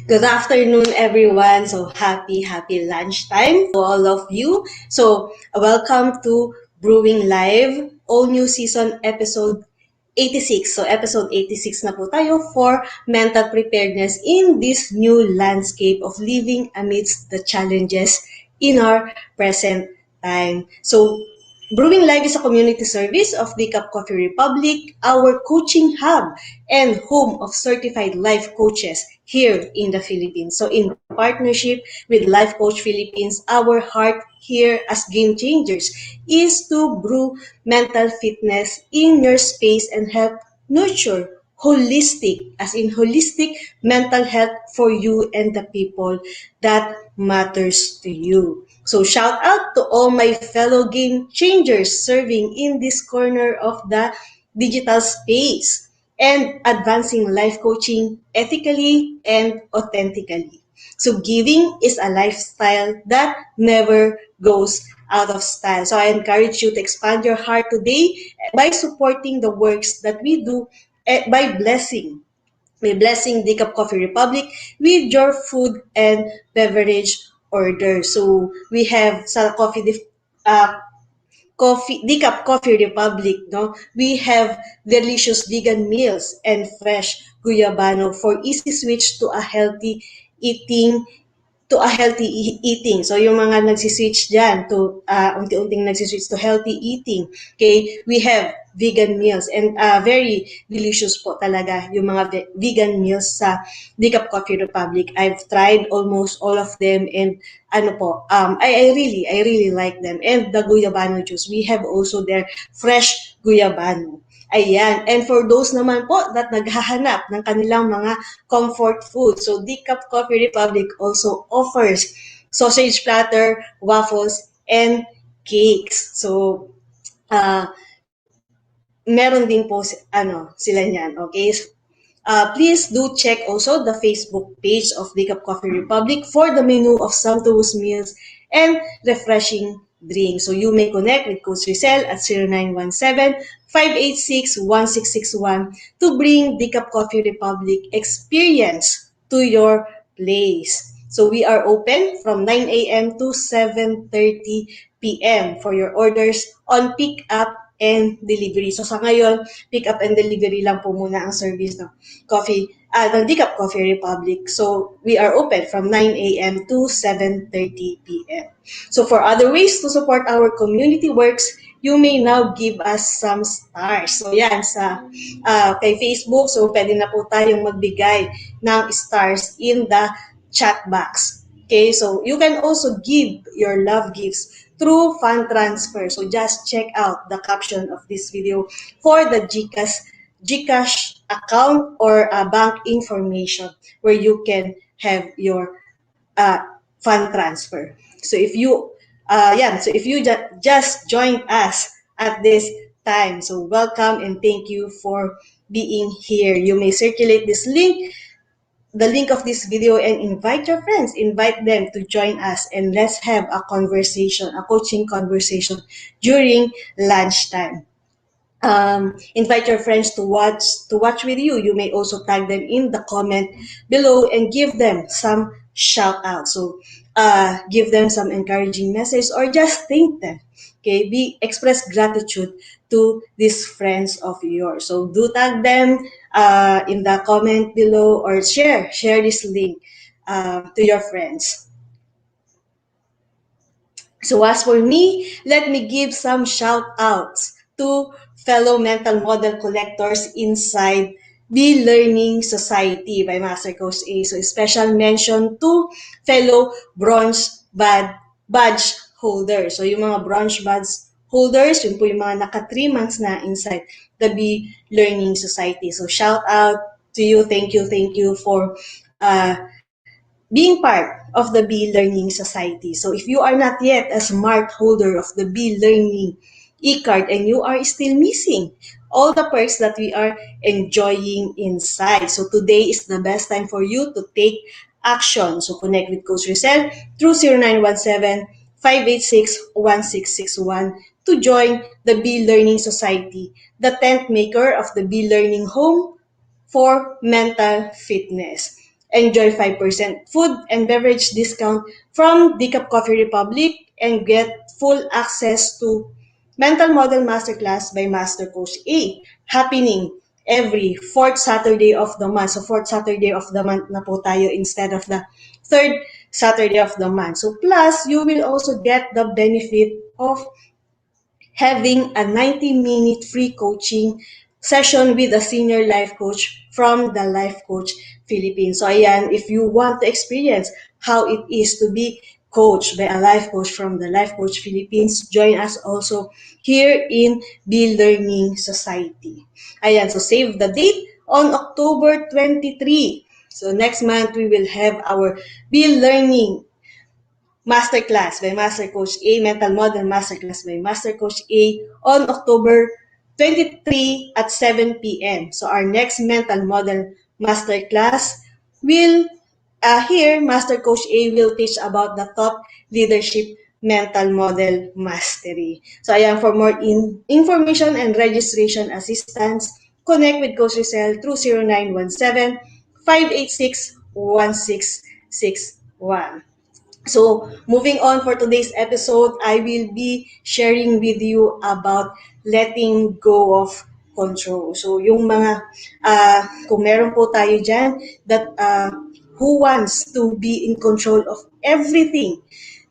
Good afternoon, everyone. So happy lunchtime to all of you. So welcome to Brewing Live, all new season episode 86. So episode 86 na po tayo for mental preparedness in this new landscape of living amidst the challenges in our present time. So Brewing Live is a community service of the CACC Coffee Republic, our coaching hub and home of certified life coaches here in the Philippines. So in partnership with Life Coach Philippines, our heart here as game changers is to brew mental fitness in your space and help nurture holistic mental health for you and the people that matters to you. So shout out to all my fellow game changers serving in this corner of the digital space and advancing life coaching ethically and authentically. So giving is a lifestyle that never goes out of style. So I encourage you to expand your heart today by supporting the works that we do by blessing Decaf Coffee Republic with your food and beverage order. So we have sa Decaf Coffee Republic, no? We have delicious vegan meals and fresh guyabano for easy switch eating eating. So yung mga nagsiswitch dyan to unti-unting nagsiswitch to healthy eating. Okay, we have vegan meals and very delicious po talaga yung mga vegan meals sa Decaf Coffee Republic. I've tried almost all of them and I really like them. And the guyabano juice, we have also their fresh guyabano. Ayan. And for those naman po that naghahanap ng kanilang mga comfort food, so Decaf Coffee Republic also offers sausage platter, waffles, and cakes. So, meron din po sila niyan, okay? Please do check also the Facebook page of Decaf Coffee Republic for the menu of sumptuous meals and refreshing drinks. So you may connect with Coach Rezzhel at 0917-586-1661 to bring Decaf Coffee Republic experience to your place. So we are open from 9 a.m. to 7:30 p.m. for your orders on pick up and delivery. So sa ngayon, pick up and delivery lang po muna ang service ng ng Decaf Coffee Republic. So we are open from 9 a.m. to 7:30 p.m. So for other ways to support our community works, you may now give us some stars. So yan, sa kay Facebook, so pwede na po tayong magbigay ng stars in the chat box. Okay, so you can also give your love gifts through fund transfer. So just check out the caption of this video for the GCash account or bank information where you can have your fund transfer. So if you just joined us at this time, so welcome and thank you for being here. You may circulate the link of this video and invite your friends, invite them to join us and let's have a conversation, a coaching conversation during lunchtime. Invite your friends to watch with you. You may also tag them in the comment below and give them some shout out. So give them some encouraging message or just thank them. Okay, express gratitude to these friends of yours. So do tag them in the comment below or share this link to your friends. So as for me, let me give some shout outs to fellow mental model collectors inside the Learning Society by Master Coach A. So special mention to fellow bronze badge holders. So yung mga bronze badge holders, yun po yung mga naka 3 months na inside the B Learning Society. So shout out to you. Thank you for being part of the B Learning Society. So if you are not yet a smart holder of the B Learning e-card and you are still missing all the perks that we are enjoying inside, so today is the best time for you to take action. So connect with Coach Rezzhel through 0917-586-1661 to join the B Learning Society, the tent maker of the B Learning Home for mental fitness. enjoy 5% food and beverage discount from Decaf Coffee Republic, and get full access to Mental Model Masterclass by Master Coach A, happening every fourth Saturday of the month. So, fourth Saturday of the month na po tayo instead of the third Saturday of the month. So, plus, you will also get the benefit of having a 90-minute free coaching session with a senior life coach from the Life Coach Philippines. So ayan, if you want to experience how it is to be coached by a life coach from the Life Coach Philippines, join us also here in the Learning Society. Ayan, so save the date on October 23. So next month, we will have our Be Learning Masterclass by Master Coach A, Mental Model Masterclass by Master Coach A on October 23 at 7 p.m. So our next Mental Model Masterclass will, here, Master Coach A will teach about the top leadership mental model mastery. So ayan, for more information and registration assistance, connect with Coach Rezzhel through 0917 586 1661. So, moving on for today's episode, I will be sharing with you about letting go of control. So, yung mga, kung meron po tayo dyan that who wants to be in control of everything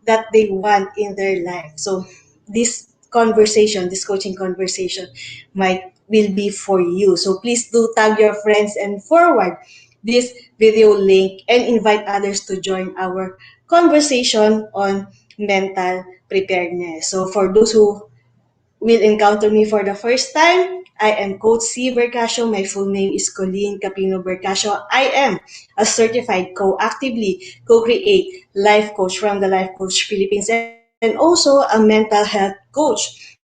that they want in their life. So, this conversation, this coaching conversation will be for you. So, please do tag your friends and forward this video link and invite others to join our conversation on mental preparedness. So for those who will encounter me for the first time, I am Coach C. Bercasio. My full name is Colleen Capino Bercasio. I am a certified co-actively co-create life coach from the Life Coach Philippines, and also a mental health coach.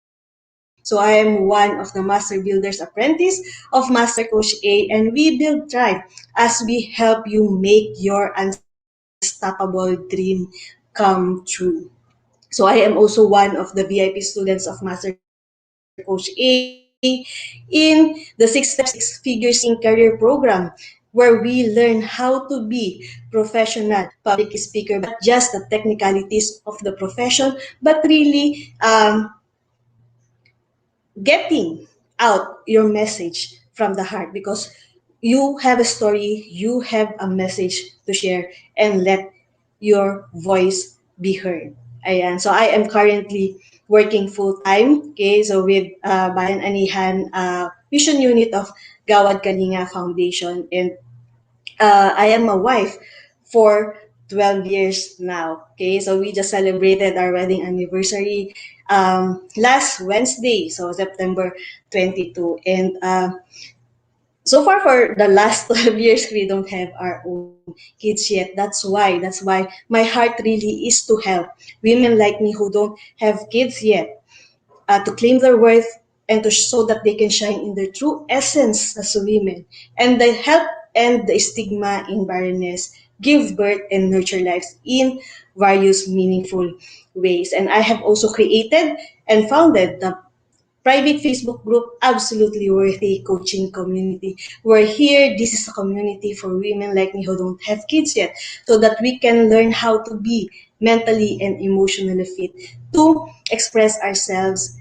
So I am one of the Master Builders Apprentice of Master Coach A, and we build Thrive as we help you make your unstoppable dream come true. So I am also one of the VIP students of Master Coach A in the 6-Step to Six-Figure Speaking Career Program, where we learn how to be professional public speaker, but not just the technicalities of the profession, but really getting out your message from the heart, because you have a story, you have a message to share, and let your voice be heard. Ayan. So I am currently working full-time, okay, so with Bayan Anihan Vision Unit of Gawad Kalinga Foundation, and I am a wife for 12 years now. Okay, so we just celebrated our wedding anniversary last Wednesday, so September 22. And so far for the last 12 years, we don't have our own kids yet. That's why my heart really is to help women like me who don't have kids yet, to claim their worth and to so that they can shine in their true essence as women, and the help and the stigma in barrenness, give birth and nurture lives in various meaningful ways. And I have also created and founded the private Facebook group, Absolutely Worthy Coaching Community. We're here, this is a community for women like me who don't have kids yet, so that we can learn how to be mentally and emotionally fit to express ourselves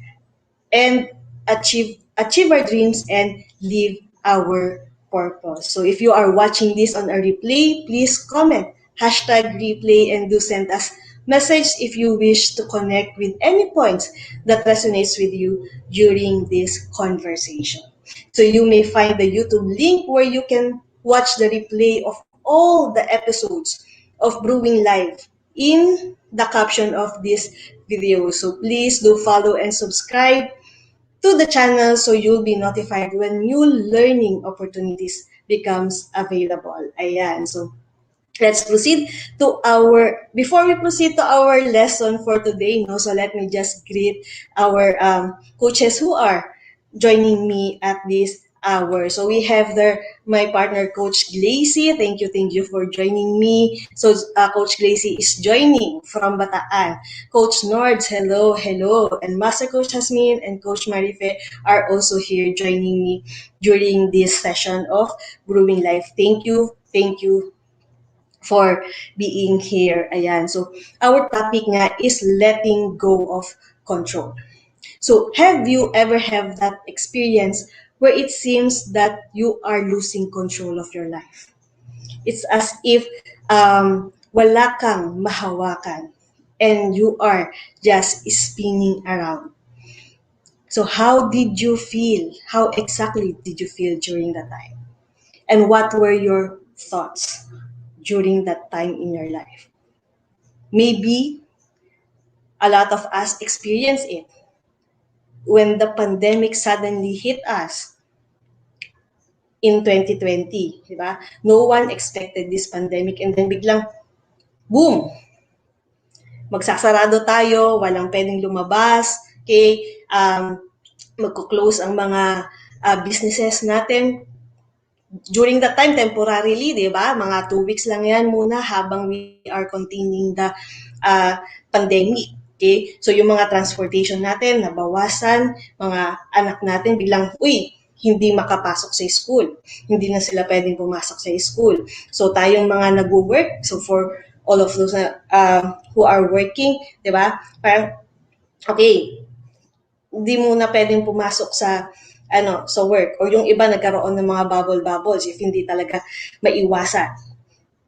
and achieve our dreams and live our purpose. So if you are watching this on a replay, please comment #replay and do send us message if you wish to connect with any points that resonates with you during this conversation. So you may find the YouTube link where you can watch the replay of all the episodes of Brewing Live in the caption of this video. So please do follow and subscribe to the channel so you'll be notified when new learning opportunities becomes available. Ayan. So let's proceed to our, before we proceed to our lesson for today, no, so let me just greet our coaches who are joining me at this hour. So we have there my partner, Coach Glacy. Thank you for joining me. So Coach Glacy is joining from Bataan. Coach Nords, hello, hello. And Master Coach Hasmin and Coach Marife are also here joining me during this session of Brewing Life. Thank you for being here. Ayan. So, our topic nga is letting go of control. So, have you ever have that experience where it seems that you are losing control of your life? It's as if wala kang mahawakan and you are just spinning around. So, how did you feel? How exactly did you feel during that time? And what were your thoughts during that time in your life? Maybe a lot of us experience it when the pandemic suddenly hit us in 2020, di ba? No one expected this pandemic and then biglang, boom, magsasarado tayo, walang pwedeng lumabas, okay? Magko-close ang mga businesses natin. During that time, temporarily, di ba? Mga 2 weeks lang yan muna habang we are containing the pandemic. Okay? So, yung mga transportation natin, nabawasan, mga anak natin, biglang, uy, hindi makapasok sa school. Hindi na sila pwedeng pumasok sa school. So, tayong mga nag-work, so for all of those who are working, di ba? Parang, okay, hindi mo na pwedeng pumasok sa work, or yung iba nagkaroon ng mga bubbles if hindi talaga maiwasan.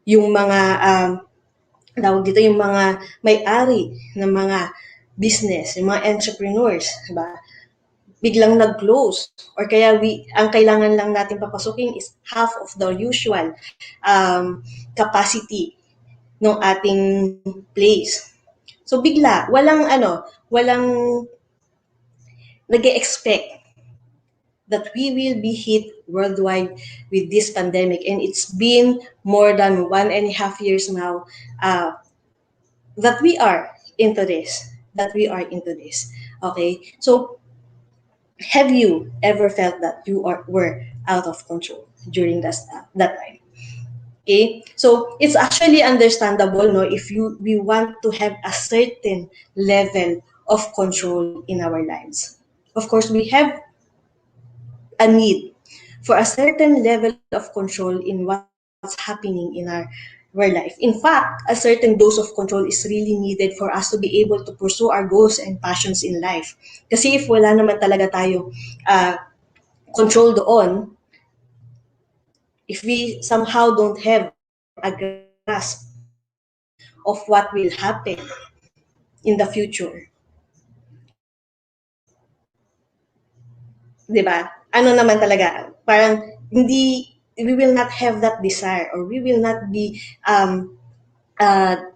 Yung mga tawag dito, yung mga may-ari ng mga business, yung mga entrepreneurs, diba? Biglang nag-close, or kaya ang kailangan lang natin papasukin is half of the usual capacity ng ating place. So bigla, walang nag-expect that we will be hit worldwide with this pandemic. And it's been more than 1.5 years now that we are into this. Okay? So, have you ever felt that you were out of control during that time? Okay? So, it's actually understandable, no, if we want to have a certain level of control in our lives. Of course, we have a need for a certain level of control in what's happening in our life. In fact, a certain dose of control is really needed for us to be able to pursue our goals and passions in life. Kasi if wala naman talaga tayo control doon, if we somehow don't have a grasp of what will happen in the future, di ba? Ano naman talaga, parang we will not have that desire, or we will not be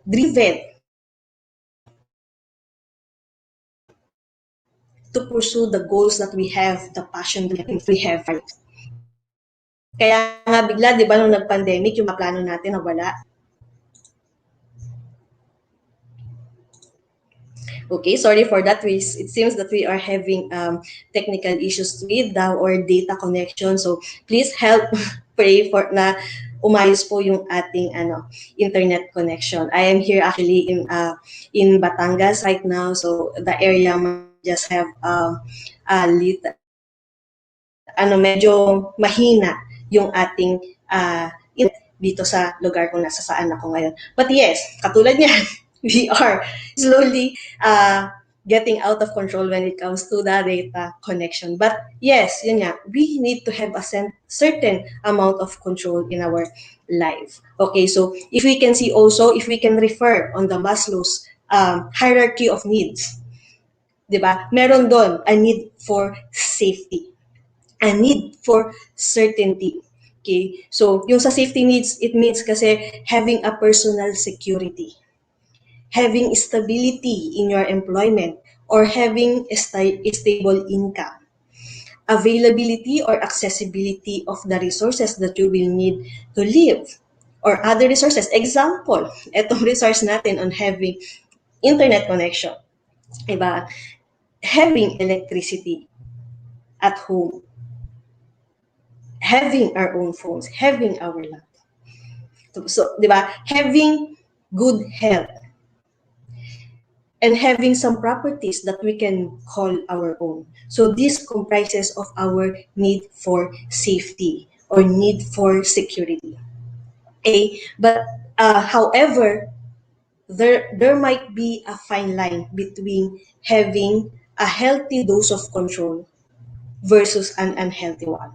driven to pursue the goals that we have, the passion that we have. Kaya nga bigla, di ba, nung nag-pandemic, yung mga plano natin nawala. Okay, sorry for that. It seems that we are having technical issues with our data connection. So please help pray for na umayos po yung ating internet connection. I am here actually in Batangas right now. So the area might just have medyo mahina yung ating dito sa lugar kung nasa saan ako ngayon. But yes, katulad niyan, we are slowly getting out of control when it comes to the data connection. But yes, yun nga, we need to have a certain amount of control in our life. Okay, so if we can see also, if we can refer on the Maslow's hierarchy of needs, di ba? Meron doon a need for safety, a need for certainty. Okay? So, yung sa safety needs, it means kasi having a personal security, having stability in your employment, or having a stable income, availability or accessibility of the resources that you will need to live, or other resources. Example, etong resource natin on having internet connection, diba? Having electricity at home, having our own phones, having our laptop. So, di ba? Having good health and having some properties that we can call our own. So, this comprises of our need for safety or need for security. But however, there might be a fine line between having a healthy dose of control versus an unhealthy one.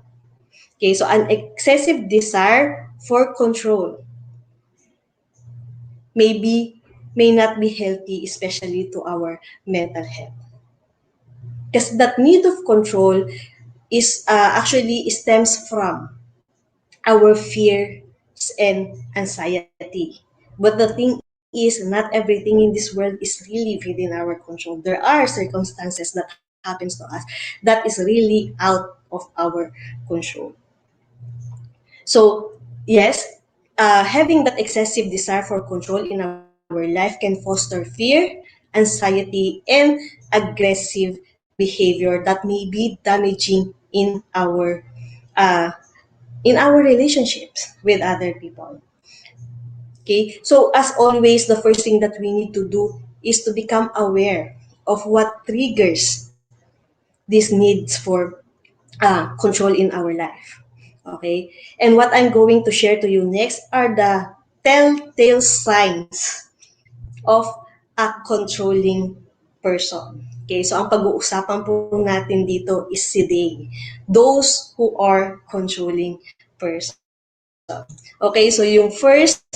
Okay, so an excessive desire for control may not be healthy, especially to our mental health. Because that need of control is actually stems from our fears and anxiety. But the thing is, not everything in this world is really within our control. There are circumstances that happens to us that is really out of our control. So, yes, having that excessive desire for control in our life can foster fear, anxiety, and aggressive behavior that may be damaging uh, in our relationships with other people. Okay, so as always, the first thing that we need to do is to become aware of what triggers these needs for control in our life. Okay, and what I'm going to share to you next are the telltale signs of a controlling person. Okay, so ang pag-uusapan po natin dito is si they, those who are controlling person. Okay, so yung first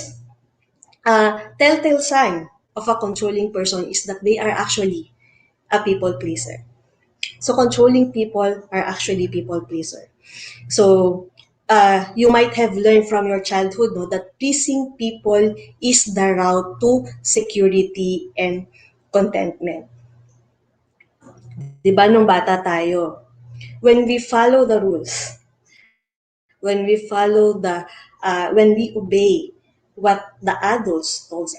telltale sign of a controlling person is that they are actually a people pleaser. So controlling people are actually people pleaser. So you might have learned from your childhood, no, that pleasing people is the route to security and contentment. Diba nung bata tayo, when we follow the rules, when we obey what the adults tells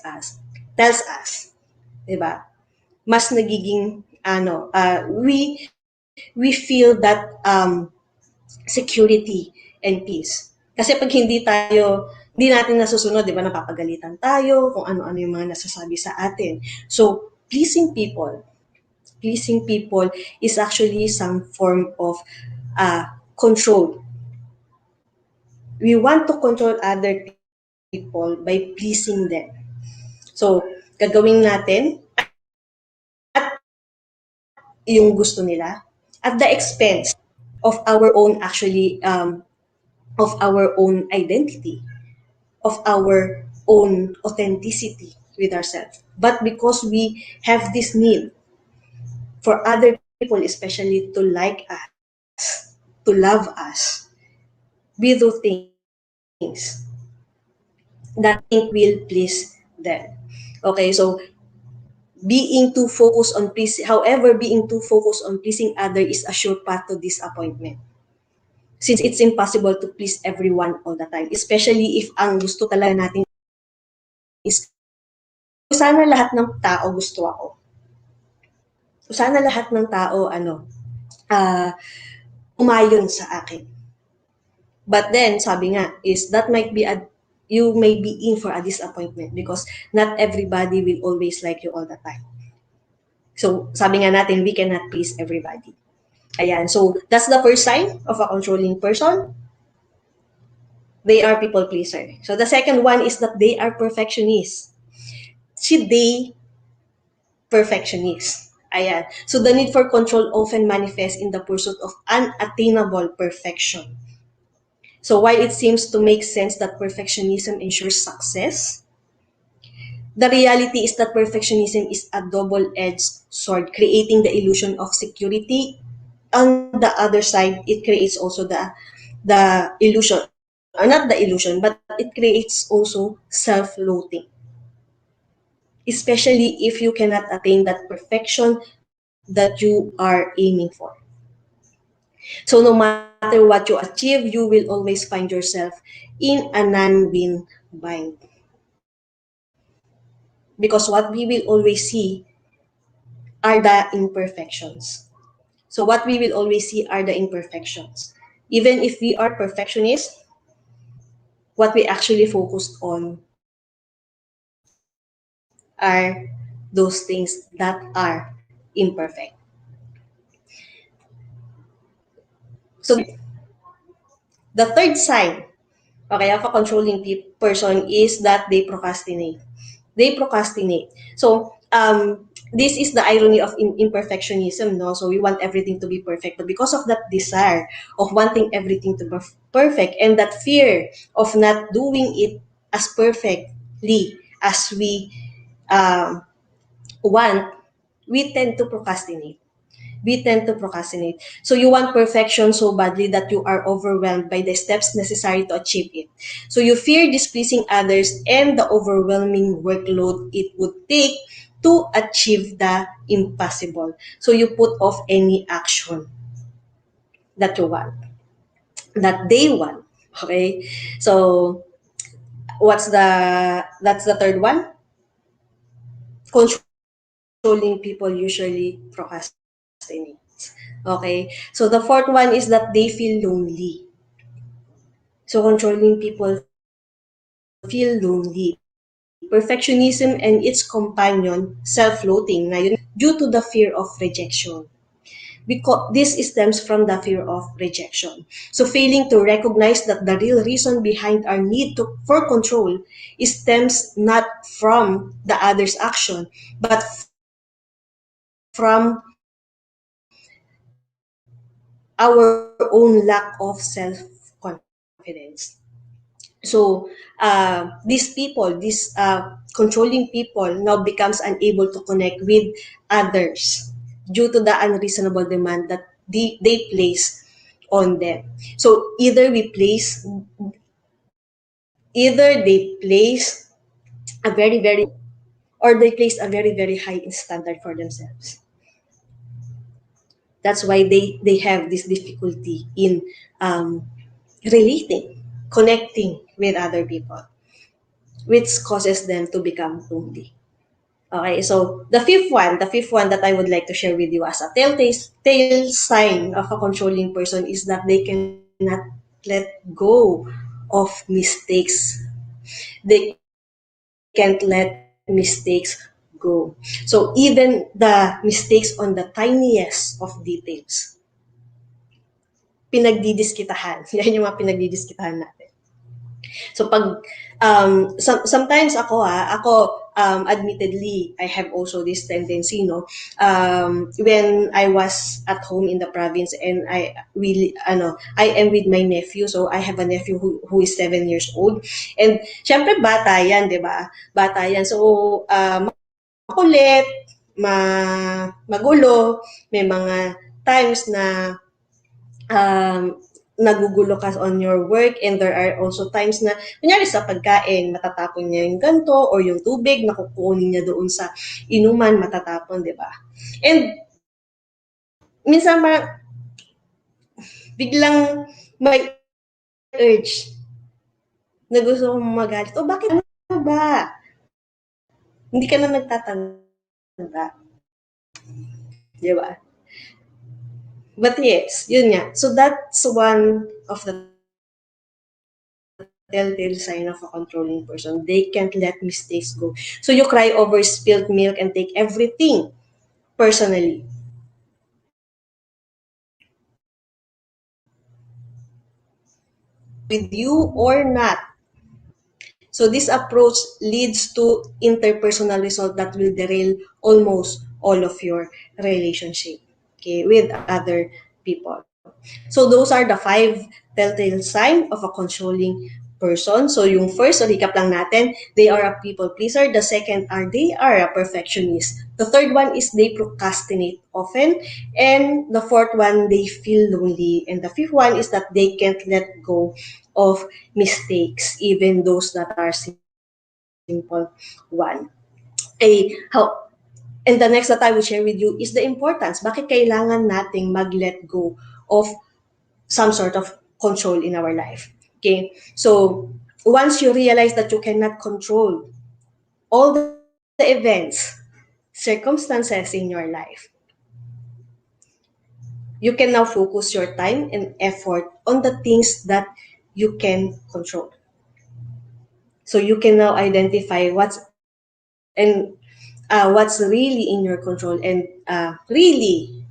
us, diba? Mas nagiging we feel that security and peace. Kasi pag hindi natin nasusunod, di ba, napapagalitan tayo kung ano-ano yung mga nasasabi sa atin. So, pleasing people is actually some form of control. We want to control other people by pleasing them. So, gagawin natin yung gusto nila at the expense of our own of our own identity, of our own authenticity with ourselves. But because we have this need for other people, especially to like us, to love us, we do things that we think will please them. Okay, so being too focused on pleasing other is a sure path to disappointment. Since it's impossible to please everyone all the time, especially if ang gusto talaga natin is sana lahat ng tao gusto ako. Sana lahat ng tao uh, umayon sa akin. But then, sabi nga, is that might be you may be in for a disappointment because not everybody will always like you all the time. So, sabi nga natin, we cannot please everybody. Ayan. So, that's the first sign of a controlling person. They are people pleaser. So, the second one is that they are perfectionists. They perfectionist. Ayan. So, the need for control often manifests in the pursuit of unattainable perfection. So, while it seems to make sense that perfectionism ensures success, the reality is that perfectionism is a double-edged sword, creating the illusion of security. On the other side, it creates also the illusion, or not the illusion, but it creates also self-loathing. Especially if you cannot attain that perfection that you are aiming for. So no matter what you achieve, you will always find yourself in a non-win bind. Because what we will always see are the imperfections. So what we will always see are the imperfections. Even if we are perfectionists, what we actually focused on are those things that are imperfect. So the third sign okay, of a controlling person is that they procrastinate. They procrastinate. So, this is the irony of imperfectionism, no? So we want everything to be perfect, but because of that desire of wanting everything to be perfect and that fear of not doing it as perfectly as we um, want, we tend to procrastinate. We tend to procrastinate. So you want perfection so badly that you are overwhelmed by the steps necessary to achieve it. So you fear displeasing others and the overwhelming workload it would take to achieve the impossible. So you put off any action that you want, that they want. Okay? So that's the third one? Controlling people usually procrastinate. Okay? So the fourth one is that they feel lonely. So controlling people feel lonely. Perfectionism and its companion, self-loathing, na yun, due to the fear of rejection. Because this stems from the fear of rejection. So failing to recognize that the real reason behind our need for control stems not from the other's action, but from our own lack of self-confidence. So these controlling people now becomes unable to connect with others due to the unreasonable demand that they place on them. So either they place a very or they place a very high standard for themselves. That's why they have this difficulty in um, relating, connecting with other people, which causes them to become lonely. Okay, so the fifth one that I would like to share with you as a telltale sign of a controlling person is that they cannot let go of mistakes. They can't let mistakes go. So even the mistakes on the tiniest of details, pinagdidiskitahan. Yan yung mga pinagdidiskitahan natin. So pag sometimes admittedly I have also this tendency, no, when I was at home in the province and I am with my nephew. So I have a nephew who is 7 years old, and syempre bata yan, 'di ba? Bata yan. So makulit, magulo, may mga times na nagugulo ka on your work, and there are also times na kunyari sa pagkain matatapon niya yung ganto or yung tubig na kukunin niya doon sa inuman, matatapon, di ba? And minsan biglang may urge na gusto kong magalit. O bakit ano ba? Hindi ka na nagtatanda. Di ba? But yes, yun nga. So that's one of the telltale sign of a controlling person. They can't let mistakes go. So you cry over spilled milk and take everything personally. With you or not. So this approach leads to interpersonal result that will derail almost all of your relationship, okay, with other people. So those are the 5 telltale sign of a controlling person. So yung first, so recap lang natin, they are a people pleaser. The second are they are a perfectionist. The third one is they procrastinate often. And the fourth one, they feel lonely. And the fifth one is that they can't let go of mistakes, even those that are simple one. Okay, and the next that I will share with you is the importance. Bakit kailangan nating mag-let go of some sort of control in our life. Okay, so once you realize that you cannot control all the events, circumstances in your life, you can now focus your time and effort on the things that you can control. So you can now identify and what's really in your control, and really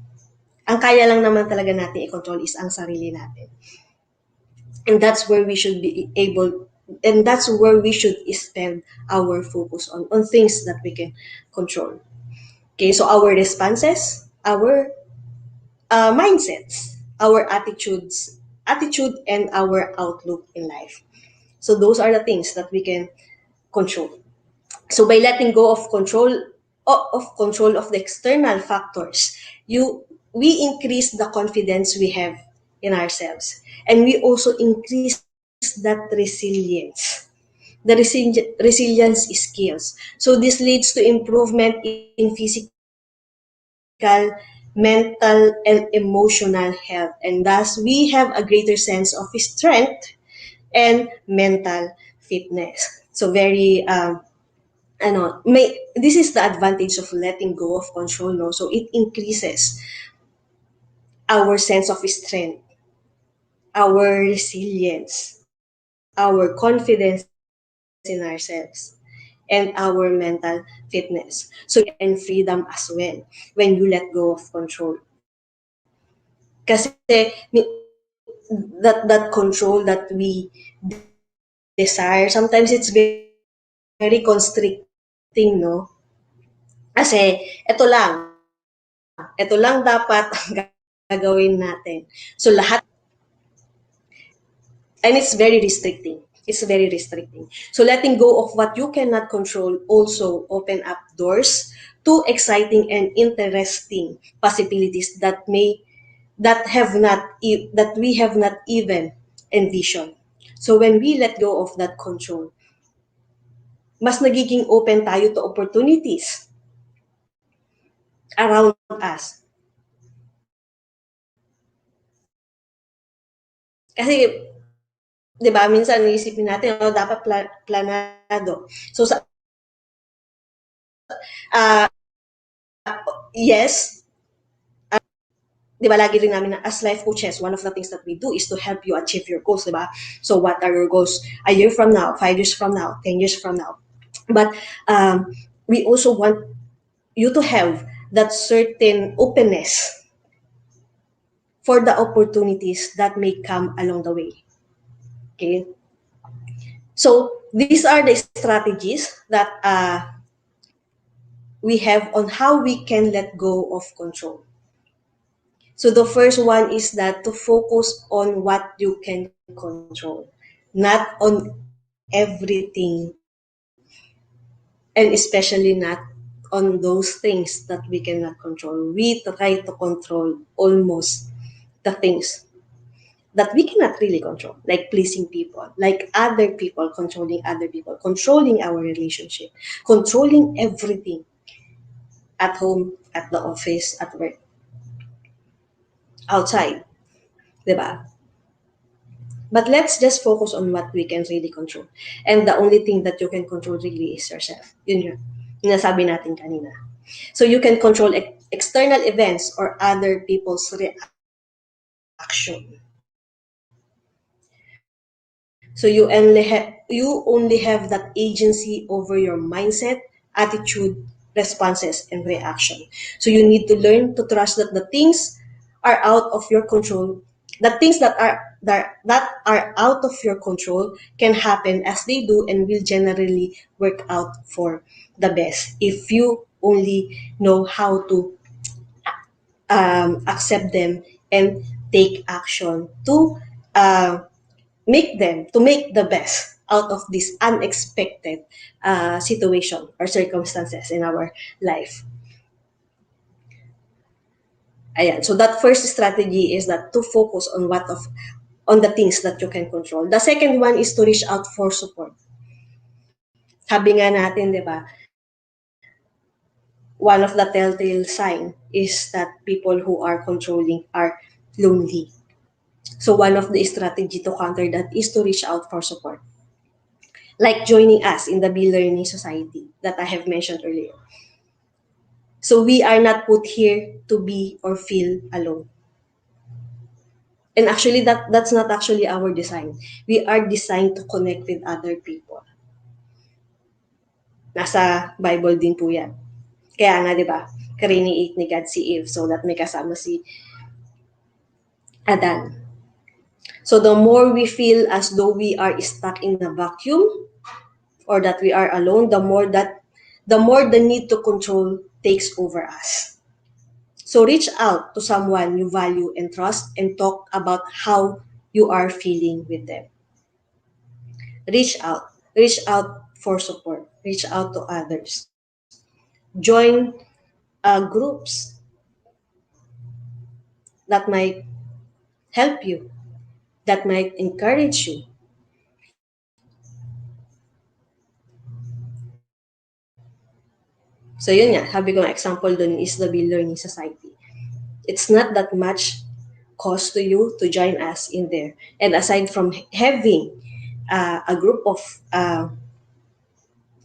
ang kaya lang naman talaga natin i-control is ang sarili natin. And that's where we should be able, and that's where we should spend our focus on things that we can control. Okay, so our responses, our mindsets, our attitude, and our outlook in life. So those are the things that we can control. So by letting go of control of the external factors, you we increase the confidence we have in ourselves, and we also increase that resilience. The resilience skills. So this leads to improvement in physical, mental, and emotional health, and thus we have a greater sense of strength and mental fitness. So very this is the advantage of letting go of control, no? So it increases our sense of strength, our resilience, our confidence in ourselves, and our mental fitness. So you can also gain freedom as well when you let go of control. Kasi that control that we desire, sometimes it's very constricting, no? Kasi ito lang dapat ang gagawin natin. So lahat ng and it's very restricting. It's very restricting. So letting go of what you cannot control also open up doors to exciting and interesting possibilities that we have not even envisioned. So when we let go of that control, mas nagiging open tayo to opportunities around us. Kasi 'di ba minsan iisipin natin dapat planado. So yes, 'di ba lagi rin namin na as life coaches, one of the things that we do is to help you achieve your goals, 'di ba? So what are your goals a year from now, 5 years from now, 10 years from now? But we also want you to have that certain openness for the opportunities that may come along the way. Okay? So these are the strategies that we have on how we can let go of control. So the first one is that to focus on what you can control, not on everything, and especially not on those things that we cannot control. We try to control almost the things that we cannot really control, like pleasing people, like other people, controlling our relationship, controlling everything at home, at the office, at work, outside, diba? But let's just focus on what we can really control. And the only thing that you can control really is yourself. Yun nasabi natin kanina. So you can control external events or other people's reaction. So you only have that agency over your mindset, attitude, responses, and reaction. So you need to learn to trust that the things are out of your control. The things that are out of your control can happen as they do and will generally work out for the best if you only know how to accept them and take action to make the best out of this unexpected situation or circumstances in our life. Ayan. So that first strategy is that to focus on the things that you can control. The second one is to reach out for support. Sabi nga natin, 'di ba? One of the telltale sign is that people who are controlling are lonely. So one of the strategy to counter that is to reach out for support. Like joining us in the Be Learning Society that I have mentioned earlier. So we are not put here to be or feel alone. And actually, that's not actually our design. We are designed to connect with other people. Nasa Bible din po yan. Kaya nga, di ba, create ni God si Eve so that may kasama si Adan. So the more we feel as though we are stuck in a vacuum or that we are alone, the more the need to control takes over us. So reach out to someone you value and trust and talk about how you are feeling with them. Reach out. Reach out for support. Reach out to others. Join groups that might help you, that might encourage you. So yun nga, sabi ko example dun is the Bill Learning Society. It's not that much cost to you to join us in there. And aside from having a group of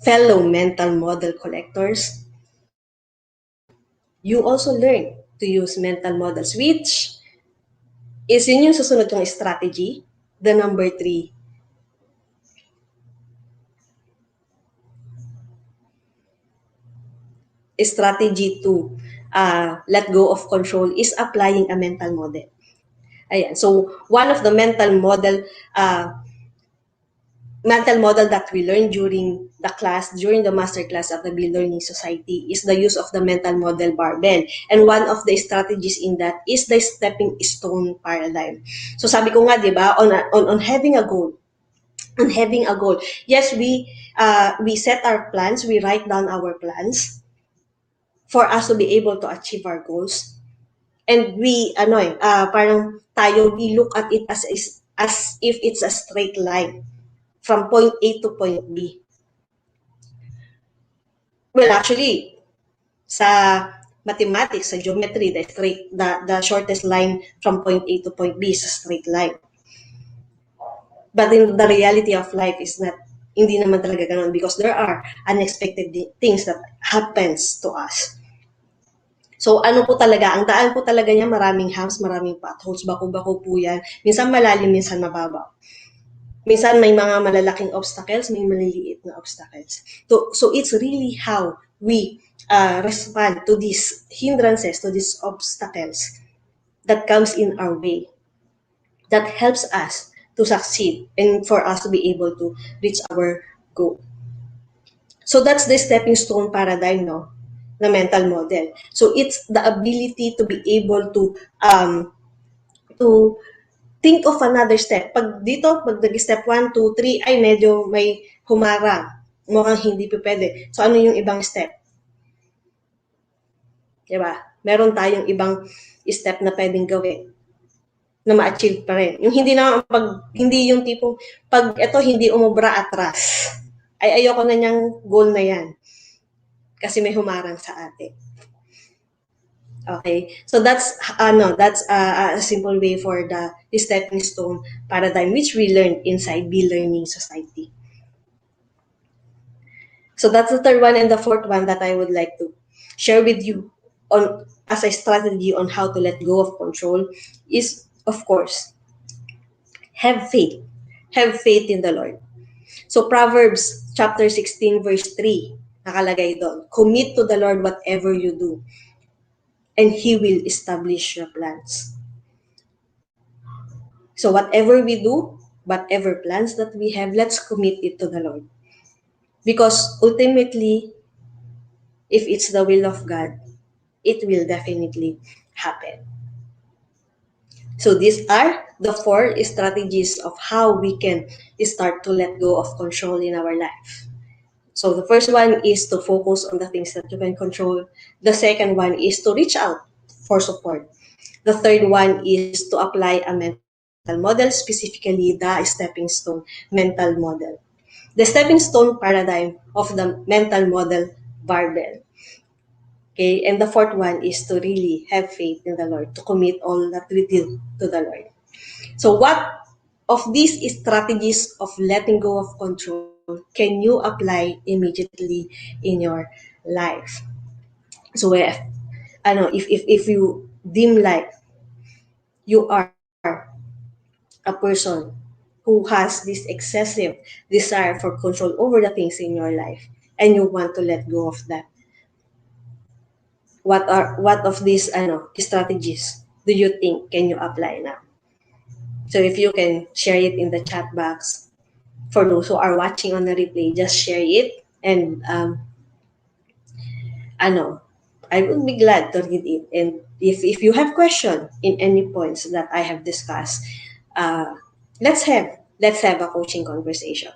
fellow mental model collectors, you also learn to use mental models, which is yun yung susunod kong strategy, the number 3. Strategy to let go of control is applying a mental model. Ayan. So, one of the mental model that we learned during the master class of the Bill Learning Society is the use of the mental model barbell. And one of the strategies in that is the stepping stone paradigm. So sabi ko nga, di ba, on having a goal, yes, we set our plans, we write down our plans for us to be able to achieve our goals. And parang tayo, we look at it as if it's a straight line from point A to point B. Well, actually, sa mathematics, sa geometry, the shortest line from point A to point B is a straight line. But in the reality of life is not, hindi naman talaga ganun because there are unexpected things that happens to us. So ano po talaga, ang daan po talaga niya maraming humps, maraming potholes, bako-bako po yan. Minsan malalim, minsan mababaw. Minsan may mga malalaking obstacles, may maliliit na obstacles. So it's really how we respond to these hindrances, to these obstacles that comes in our way, that helps us to succeed and for us to be able to reach our goal. So that's the stepping stone paradigm, no? Na mental model. So it's the ability to be able to think of another step. Pag dito, pag nag-step 1, 2, 3, ay medyo may humarang. Mukhang hindi pa pwede. So ano yung ibang step? Diba? Meron tayong ibang step na pwedeng gawin na ma-achieve pa rin. Yung hindi yung tipong, pag ito hindi umubra atras, ay ayoko na niyang goal na yan. Kasi may humarang sa atin. Okay, so that's a simple way for the stepping stone paradigm which we learned inside Be Learning Society. So that's the third one, and the fourth one that I would like to share with you on as a strategy on how to let go of control is, of course, have faith. Have faith in the Lord. So Proverbs chapter 16 verse 3, nakalagay doon, commit to the Lord whatever you do, and He will establish your plans. So whatever we do, whatever plans that we have, let's commit it to the Lord. Because ultimately, if it's the will of God, it will definitely happen. So these are the 4 strategies of how we can start to let go of control in our life. So the first one is to focus on the things that you can control. The second one is to reach out for support. The third one is to apply a mental model, specifically the stepping stone mental model. The stepping stone paradigm of the mental model barbell. Okay, and the fourth one is to really have faith in the Lord, to commit all that we do to the Lord. So what of these strategies of letting go of control can you apply immediately in your life? So if you deem like you are a person who has this excessive desire for control over the things in your life and you want to let go of that, what of these strategies do you think can you apply now? So if you can share it in the chat box, for those who are watching on the replay, just share it. And ano, I would be glad to read it. And if you have question in any points that I have discussed, uh, let's have a coaching conversation.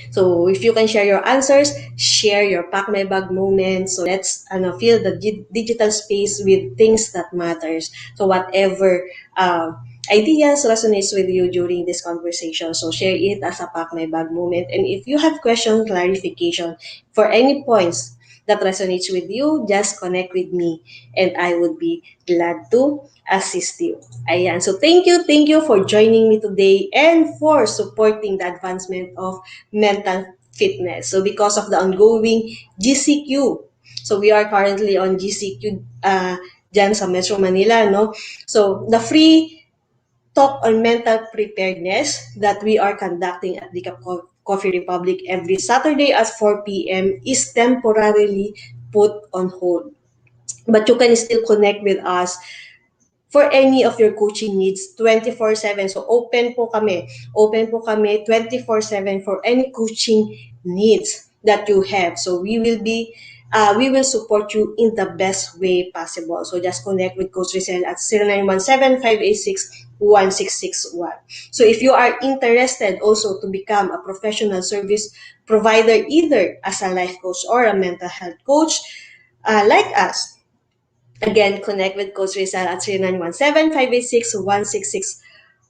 So if you can share your answers, share your pack my bag moments. So let's fill the digital space with things that matters. So whatever ideas resonates with you during this conversation, so share it as a pack my bag moment. And if you have question, clarification for any points that resonates with you, just connect with me and I would be glad to assist you. Ayan. So thank you for joining me today and for supporting the advancement of mental fitness. So because of the ongoing GCQ, so we are currently on GCQ dyan sa Metro Manila, no? So the free talk on mental preparedness that we are conducting at the Coffee Republic every Saturday at 4 p.m. is temporarily put on hold. But you can still connect with us for any of your coaching needs 24/7. So open po kami. Open po kami 24/7 for any coaching needs that you have. So we will support you in the best way possible. So just connect with Coach Rezzhel at 0917-586-1661. So if you are interested also to become a professional service provider, either as a life coach or a mental health coach, like us, again, connect with Coach Rezzhel at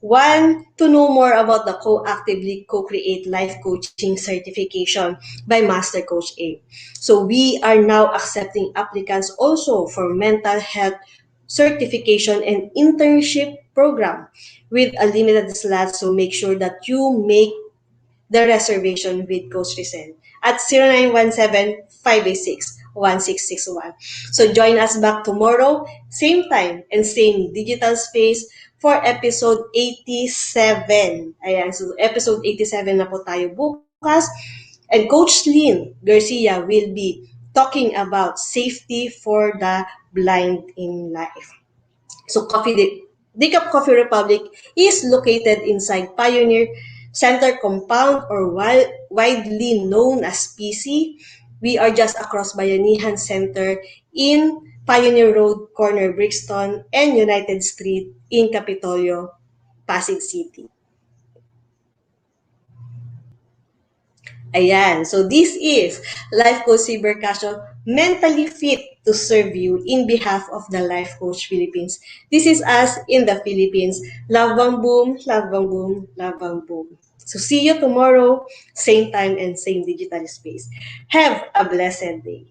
0917-586-1661 to know more about the Co-Actively Co-Create Life Coaching Certification by Master Coach A. So we are now accepting applicants also for mental health certification and internship program with a limited slot. So make sure that you make the reservation with Coach Rezzhel at 0917-586-1661. So join us back tomorrow, same time and same digital space for episode 87. Ayan, so episode 87 na po tayo bukas. And Coach Lynn Garcia will be talking about safety for the blind in life. So Decaf Coffee Republic is located inside Pioneer Center Compound, or widely known as PC. We are just across Bayanihan Center in Pioneer Road, corner Brixton, and United Street in Capitolio, Pasig City. Ayan. So this is Life Coach si Bercasio, mentally fit to serve you in behalf of the Life Coach Philippines. This is us in the Philippines. Love bang boom, love bang boom, love bang boom. So see you tomorrow, same time and same digital space. Have a blessed day.